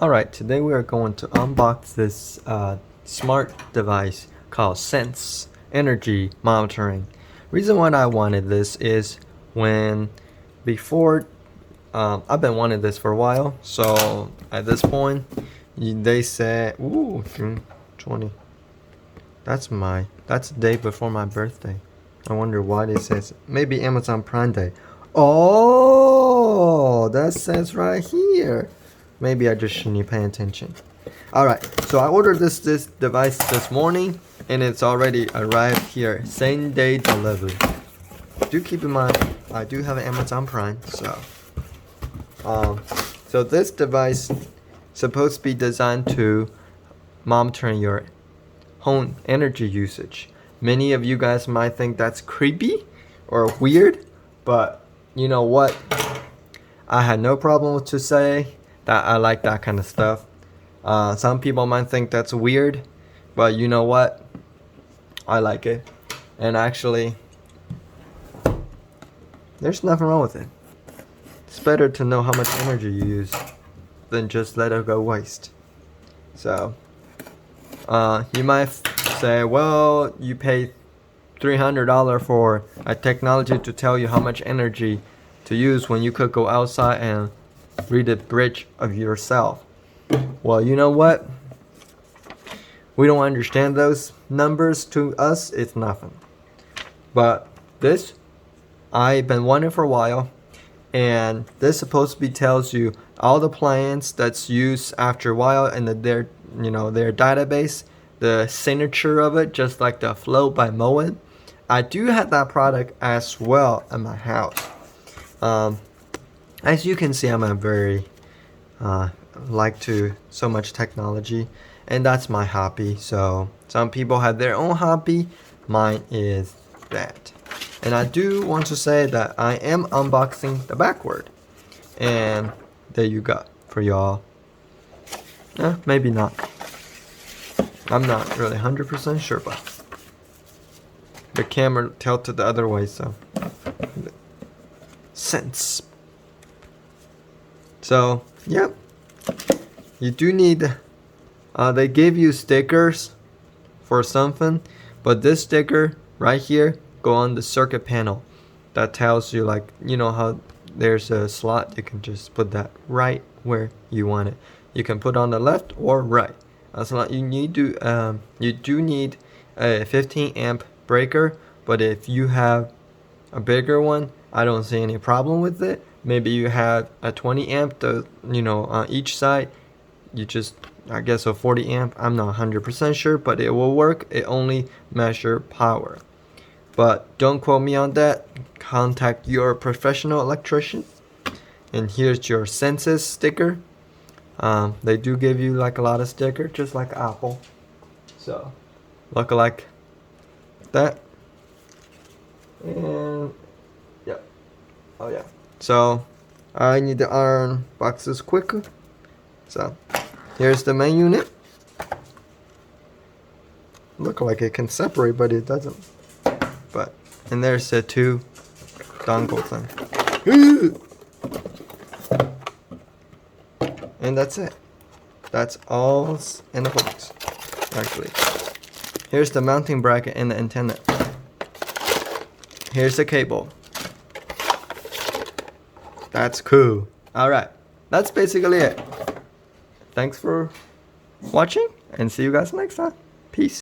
Alright, today we are going to unbox this smart device called Sense Energy Monitoring. Reason why I wanted this is before I've been wanting this for a while, so at this point they said, ooh, June 20. That's the day before my birthday. I wonder why they says maybe Amazon Prime Day. Oh, that says right here. Maybe I just shouldn't be paying attention. Alright, so I ordered this device this morning and it's already arrived here. Same day delivery. Do keep in mind, I do have an Amazon Prime, so this device is supposed to be designed to monitor your home energy usage. Many of you guys might think that's creepy or weird, but you know what? I had no problem to say that I like that kind of stuff. Some people might think that's weird, but you know what? I like it. And actually, there's nothing wrong with it. It's better to know how much energy you use than just let it go waste. So, you might say, well, you pay $300 for a technology to tell you how much energy to use when you could go outside and read a bridge of yourself. Well, you know what? We don't understand those numbers. To us, it's nothing. But this, I've been wanting for a while, and this supposed to be tells you all the plans that's used after a while in their database, the signature of it, just like the Flow by Moen. I do have that product as well in my house. As you can see, I'm a very like to so much technology, and that's my hobby. So some people have their own hobby. Mine is that. And I do want to say that I am unboxing the backward. And there you go for y'all. Maybe not. I'm not really 100% sure, but the camera tilted the other way, so Sense. So, yep. You do need, they give you stickers for something, but this sticker right here go on the circuit panel. That tells you, like, you know how there's a slot, you can just put that right where you want it. You can put on the left or right. As long you do need a 15 amp breaker, but if you have a bigger one, I don't see any problem with it. Maybe you have a 20 amp, on each side. You just, I guess a 40 amp. I'm not 100% sure, but it will work. It only measure power. But don't quote me on that. Contact your professional electrician. And here's your Senses sticker. They do give you like a lot of stickers, just like Apple. So, look like that. And yeah, oh yeah. So I need to unbox this quicker. So here's the main unit. Look like it can separate, but it doesn't. But and there's the two dongle thing. And that's it. That's all in the box. Actually, here's the mounting bracket and the antenna. Here's the cable. That's cool. Alright, that's basically it. Thanks for watching, and see you guys next time. Peace.